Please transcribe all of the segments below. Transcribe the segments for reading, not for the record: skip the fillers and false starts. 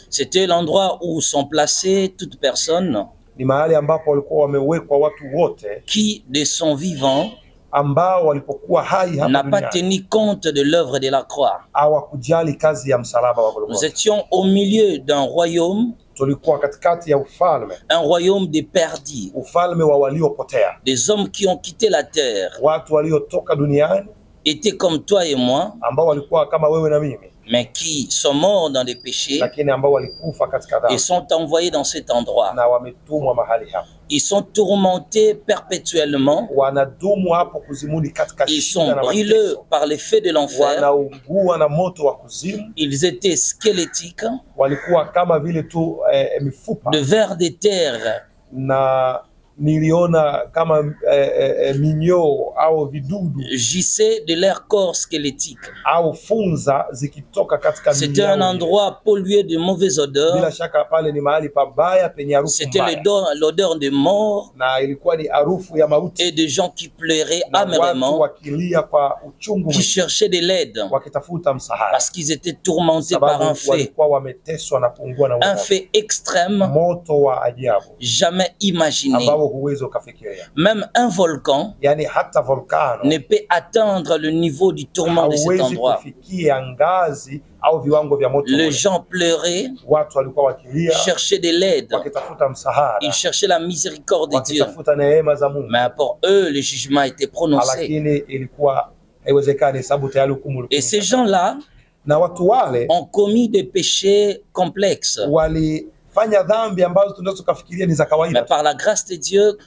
C'était l'endroit où sont placées toutes personnes Ni mahali ambapo walikuwa wamewekwa watu wote qui, de son vivant, ambao walipokuwa hai hapa n'a pas duniani tenu compte de l'œuvre de la croix. hawakujali kazi ya msalaba wa Nous Golgotha. étions au milieu d'un royaume, Tulikuwa katikati ya ufalme, un royaume des perdus, ufalme wa waliopotea, des hommes qui ont quitté la terre, watu waliotoka duniani étaient comme toi et moi, ambao walikuwa kama wewe na mimi, mais qui sont morts dans les péchés lakini ambao walikufa katika et dhambi sont envoyés dans cet endroit. na wametumwa mahali hapa. Ils sont tourmentés perpétuellement, Wanadumu hapo kuzimuni katika ils shida sont na brûlés mateso, par les feux de l'enfer, wanaungua na moto wa kuzimu, ils étaient squelettiques, walikuwa kama vile tu mifupa, de vers de terre, na niliona kama minyoo au vidudu gissaient de leur corps squelettique. au funza zikitoka katika C'était un minyoo. endroit pollué de mauvaises Bila odeurs, shaka pale ni mahali pabaya penye harufu c'était mbaya, l'odeur de mort na ilikuwa ni harufu ya mauti et de gens qui pleuraient na watu amèrement, wakilia kwa uchungu qui cherchaient de l'aide wakitafuta msaada, parce qu'ils étaient tourmentés par un sababu fait, walikuwa wameteswa na kuungua na un moto, fait extrême, moto wa ajabu jamais imaginé. ambao huwezi ukafikiria. Même un volcan Yani hata volkano ne peut atteindre le niveau du tourment de cet hauwezi endroit. kufikia ngazi au viwango vya moto. Les gens pleuraient, Watu walikuwa wakilia cherchaient de l'aide, wakitafuta msahara, ils cherchaient la miséricorde de Dieu. wakitafuta neema za Mungu, Mais pour eux, le jugement était prononcé. lakini ilikuwa haiwezekani sababu tayari hukumu Et ces gens-là na watu wale ont commis des péchés complexes. walifanya dhambi ambazo tunaweza kufikiria ni za Mais kawaida, par la grâce de Dieu,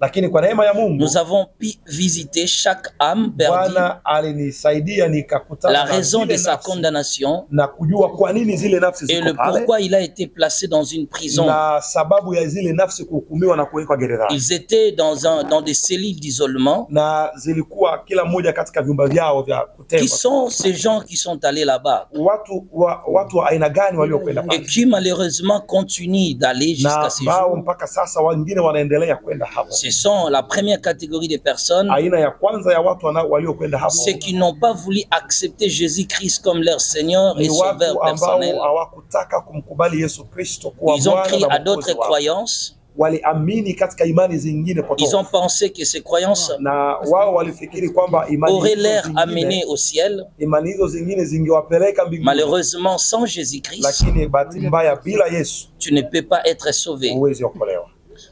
lakini kwa neema ya Mungu nous avons pu visiter chaque âme perdue, Bwana alinisaidia nikakutana la na raison zile de sa nafsi condamnation na kujua kwa nini zile nafsi et ziko le pale pourquoi il a été placé dans une prison. na sababu ya zile nafsi kuhukumiwa na kuwekwa gerezani, Ils étaient dans des cellules d'isolement. na zilikuwa kila mmoja katika vyumba vyao vya Qui kutengwa. sont ces gens qui sont allés là-bas Watu wa aina gani waliokwenda et pale qui malheureusement continuent d'aller na jusqu'à ces ambao jours? mpaka sasa wengine wanaendelea kwenda hapo? Ce sont la première catégorie de personnes, Aina ya kwanza ya watu waliokwenda hapo ceux qui n'ont pas voulu accepter Jésus-Christ comme leur Seigneur et ni Sauveur watu ambao personnel. hawakutaka kumkubali Yesu Kristo kuwa Ils ont Bwana cru na à Mwokozi d'autres wao. croyances. Waliamini katika imani zingine Ils ont potofu, pensé que ces croyances na wao walifikiri kwamba auraient l'air amenées au ciel. imani hizo zingine zingewapeleka mbinguni, Malheureusement, sans Jésus-Christ, lakini bahati mbaya bila Yesu tu ne peux pas être sauvé. huwezi okolewa,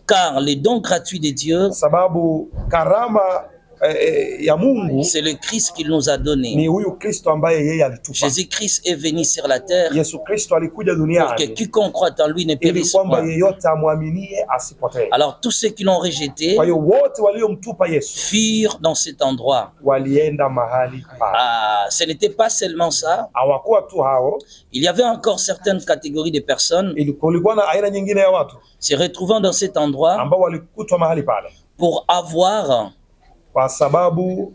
Car les dons gratuits de Dieu, sababu karama ya Mungu c'est le Christ qu'il nous a donné. ni huyu Kristo ambaye yeye alitupa. Jésus-Christ est venu sur la terre Yesu Kristo alikuja pour que duniani quiconque croit en lui ne ili périsse kwamba point. yeyote amwaminie asipotee. Alors tous ceux qui l'ont rejeté Kwa hiyo wote waliomtupa Yesu fuirent dans cet endroit. walienda mahali pale. Ah, ce n'était pas seulement ça. Hawakuwa tu hao, Il y avait encore certaines catégories de personnes kulikuwa na aina nyingine ya watu se retrouvant dans cet endroit ambao walikutwa mahali pale pour avoir kwa sababu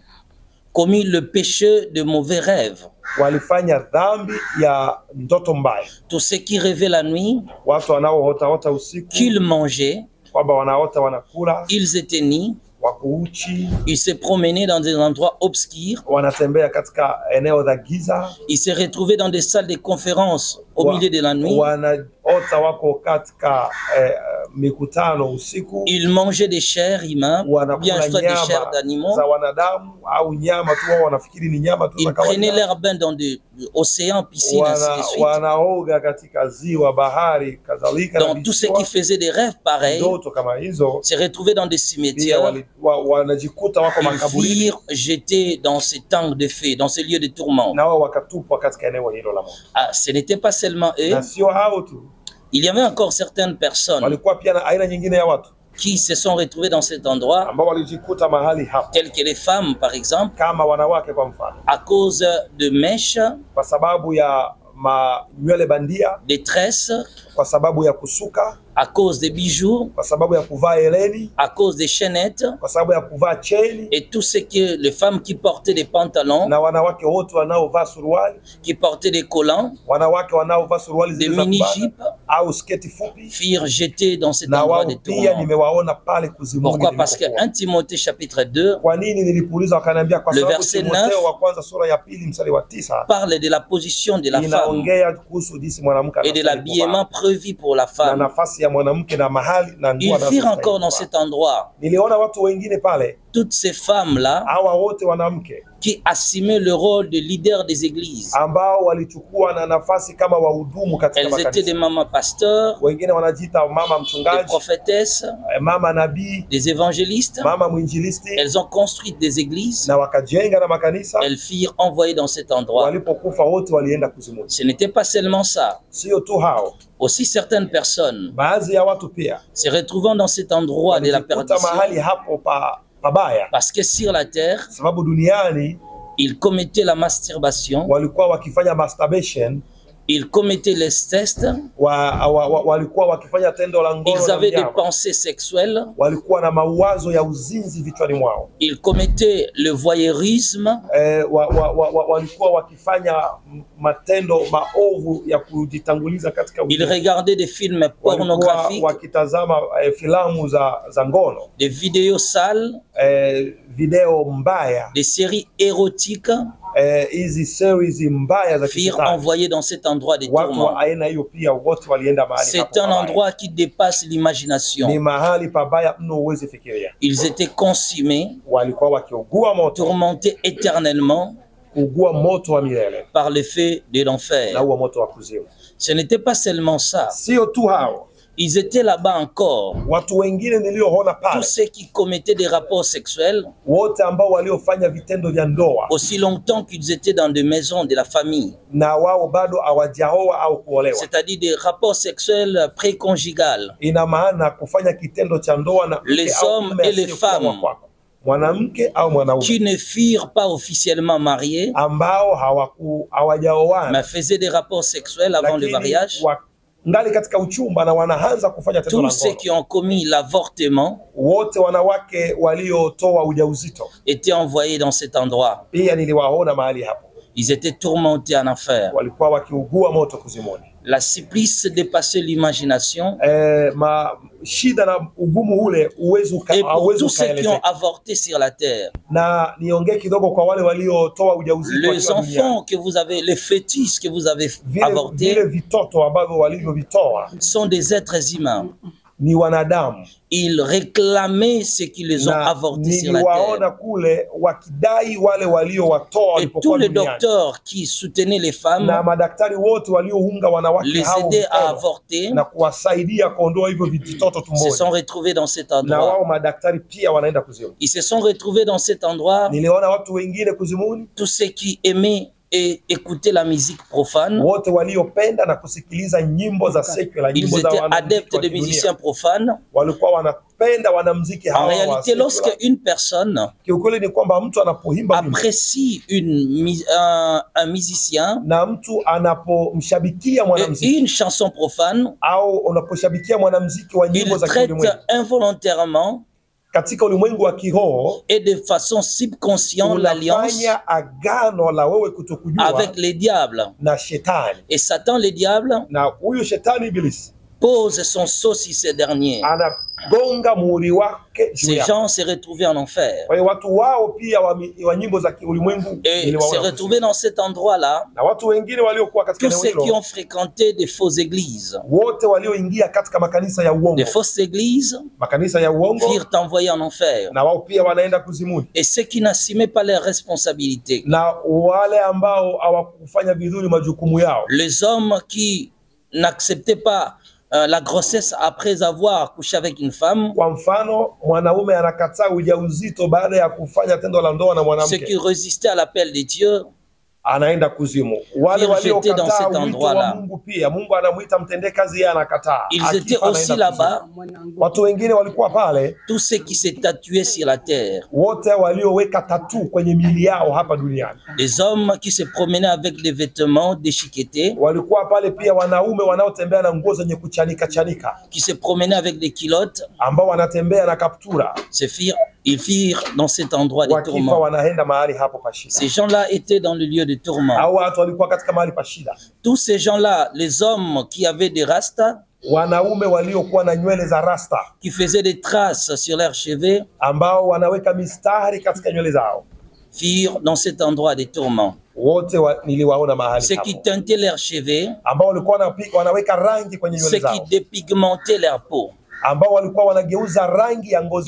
commis le péché de mauvais rêves. walifanya dhambi ya ndoto mbaya. Tous ceux qui rêvaient la nuit, Watu wanaoota usiku qu'ils mangeaient, kwamba wanaota wanakula, ils étaient nus, wako uchi, ils se promenaient dans des endroits obscurs, wanatembea katika eneo za giza, ils se retrouvaient dans des salles de conférence au milieu de la nuit, wanaota wako katika mikutano usiku, ils mangeaient des chairs humaines, bien wanakula soit des chairs nyama d'animaux, za wanadamu au nyama tu, wao wanafikiri ni nyama tu za ils prenaient kawaida. leur bain dans des océans, piscines, ainsi de suite. Wanaoga katika ziwa, bahari, kadhalika. Donc tous ceux qui faisaient des rêves pareils ndoto kama hizo se retrouvaient dans des pia cimetières, wanajikuta wako ils makaburini firent jetés dans ces tanks de feu, dans ces lieux de tourment. na wao wakatupwa katika eneo hilo la moto. Ah, ce n'était pas seulement eux, Na sio hao tu, il y avait encore certaines personnes walikuwa pia na aina nyingine ya watu qui se sont retrouvées dans cet endroit, ambao walijikuta mahali hapo, telles que les femmes par exemple, kama wanawake kwa mfano, à cause de mèches, kwa sababu ya nywele bandia, de tresses, kwa sababu ya kusuka, à cause des bijoux, kwa sababu ya kuvaa heleni, à cause des chaînettes, kwa sababu ya kuvaa cheni, et tout ce que les femmes qui portaient des pantalons, na wanawake wote wanaovaa suruali, qui portaient des collants, wanawake wanaovaa suruali des zile za mini-jupes, kubana au sketi fupi, furent jetés dans cet na endroit wao de pia tourment. nimewaona pale kuzimuni. Pourquoi? Parce que 1 Timothée chapitre 2 Kwa nini nilipuuliza? Wakaniambia kwa Le sababu verset Timotheo 9 wa kwanza sura ya 2 mstari wa 9 parle de la position de la femme inaongea kuhusu jinsi mwanamke et de l'habillement prévu pour la na femme. nafasi ya mwanamke na mahali na nguo Ils virent encore dans cet endroit Niliona watu wengine pale, toutes ces femmes-là hawa wote wanamke qui assumaient le rôle de leader des églises. ambao walichukua na nafasi kama wahudumu katika Elles étaient makanisa. des mamans pasteurs, Wengine wanajiita mama des mchungaji, prophétesses, mama nabii, des évangélistes. mama mwinjilisti, Elles ont construit des églises. na wakajenga na makanisa. Elles firent envoyer dans cet endroit. Walipokufa wote walienda kuzimuni. Ce n'était pas seulement ça. Sio tu hao, Aussi certaines personnes baadhi ya watu pia se retrouvant dans cet endroit de la walijikuta perdition mahali hapo pabaya, parce que sur la terre, sababu duniani ils commettaient la masturbation, walikuwa wakifanya masturbation, ils commettaient l'inceste, walikuwa wakifanya tendo la ngono ils na avaient des mnyama, pensées sexuelles, walikuwa na mawazo ya uzinzi vichwani mwao, ils commettaient le voyeurisme, walikuwa wakifanya matendo maovu ya kujitanguliza katika ils uzinzi. regardaient des films Walikuwa pornographiques, wakitazama filamu za ngono, des vidéos sales, video mbaya, des séries érotiques, hizi series mbaya za firent kishetani. envoyer dans cet endroit de Watu tourment. wa aina hiyo pia wote walienda mahali C'est hapo un pabaya. endroit qui dépasse Ni l'imagination. mahali pabaya mno, huwezi fikiria. Ils étaient consumés, Walikuwa wakiugua moto, tourmentés éternellement kuugua moto wa milele par le feu de na l'enfer. huo moto wa kuzimu. Ce n'était pas seulement ça. Sio tu hao, Ils étaient là-bas encore. watu wengine nilioona Tous pale, ceux qui commettaient des rapports sexuels, wote ambao waliofanya vitendo vya ndoa aussi longtemps qu'ils étaient dans des maisons de la famille, na wao bado hawajaoa au kuolewa. c'est-à-dire des rapports sexuels préconjugales. Ina maana kufanya kitendo cha ndoa na mke Les au hommes mume et les asiyekuwa wa femmes kwako, mwanamke au mwanaume qui ne furent pas officiellement mariés, ambao hawajaoana mais faisaient des rapports sexuels avant le lakini mariage. ngali katika uchumba na wanaanza kufanya tendo la Tous ceux ngono. qui ont commis l'avortement Wote wanawake waliotoa ujauzito étaient envoyés dans cet endroit. pia niliwaona mahali hapo, Ils étaient tourmentés en enfer. walikuwa wakiugua moto kuzimuni. La supplice dépassait l'imagination. Shida na ugumu ule Et pour tous ceux qui ont avorté sur la terre, na niongee kidogo kwa wale waliotoa ujauzito les enfants que vous avez, les fœtus que vous avez vile avortés vitoto ambavyo walivyovitoa sont des êtres humains. ni wanadamu, Ils réclamaient ce qui les ont na avortés sur la niliwaona terre. kule wakidai wale waliowatoa Et tous walipokuwa les duniani, docteurs qui soutenaient les femmes na madaktari wote waliounga wanawake les hao aidaient à mkono avorter, na kuwasaidia kuondoa hivyo vitoto se tumboni, sont retrouvés dans cet na endroit. wao madaktari pia wanaenda kuzimu. Ils se sont retrouvés dans cet endroit, Niliona watu wengine kuzimuni, tous ceux qui aimaient et écoutaient la musique profane. wote waliopenda na kusikiliza nyimbo za secular, Ils nyimbo za étaient wanamuziki adeptes wa de kidunia. musiciens profanes. Walikuwa wanapenda wanamuziki En hawa wa réalité, secular. lorsque une personne Kiukweli ni kwamba mtu anapoimba wimbo apprécie un musicien na mtu anapomshabikia et mwanamuziki une chanson profane, au unaposhabikia mwanamuziki wa nyimbo il za traite kiulimwengu involontairement katika ulimwengu wa kiroho, et de façon subconsciente l'alliance unafanya agano la wewe kutokujua avec les diables. na shetani, Et Satan, le diable, na huyu shetani ibilisi pose son sceau sur ces derniers. anagonga muhuri wake juu Ces yao. gens se retrouvaient en enfer. Kwa hiyo watu wao pia wa nyimbo za kiulimwengu Et se niliwaona retrouvaient dans cet endroit-là na watu wengine waliokuwa katika tous eneo ceux qui hilo, ont fréquenté des fausses églises. wote walioingia katika makanisa ya uongo, Des fausses églises makanisa ya uongo, furent envoyés en enfer. na wao pia wanaenda kuzimuni, Et ceux qui n'assumaient pas leurs responsabilités, na wale ambao hawakufanya vizuri majukumu yao, les hommes qui n'acceptaient pas la grossesse après avoir couché avec une femme, kwa mfano mwanaume anakataa ujauzito baada ya kufanya tendo la ndoa na ceux mwanamke, qui résistaient à l'appel de Dieu, anaenda kuzimu. Wale waliokataa wito wa Mungu pia Mungu anamuita mtende kazi, yeye anakataa. Ils étaient aussi là-bas. Watu wengine walikuwa pale, tous ceux qui s'est tatoués sur la terre. Wote walioweka tattoo kwenye miili yao hapa duniani. Les hommes qui se promenaient avec des vêtements déchiquetés. Walikuwa pale pia wanaume wanaotembea na nguo zenye kuchanika chanika. Qui se promenaient avec des culottes. Ambao wanatembea na kaptura. Ils firent dans cet endroit de tourment. Ces gens-là étaient dans le lieu de tourment. Tous ces gens-là, les hommes qui avaient des rastas, qui faisaient des traces sur leurs cheveux, firent dans cet endroit de tourment. Ceux qui teintaient leurs cheveux, ceux qui dépigmentaient leur peau,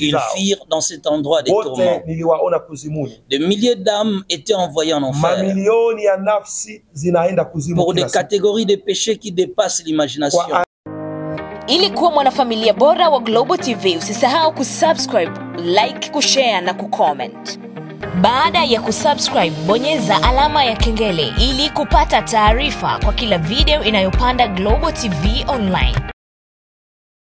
ils firent dans cet endroit de tourment. Des milliers d'âmes étaient envoyées en enfer pour des catégories de péchés qui dépassent l'imagination. Ili kuwa mwanafamilia bora wa Global TV, usisahau kusubscribe, like, kushare na kucomment. Baada ya kusubscribe, bonyeza alama ya kengele ili kupata taarifa kwa kila video inayopanda Global TV Online.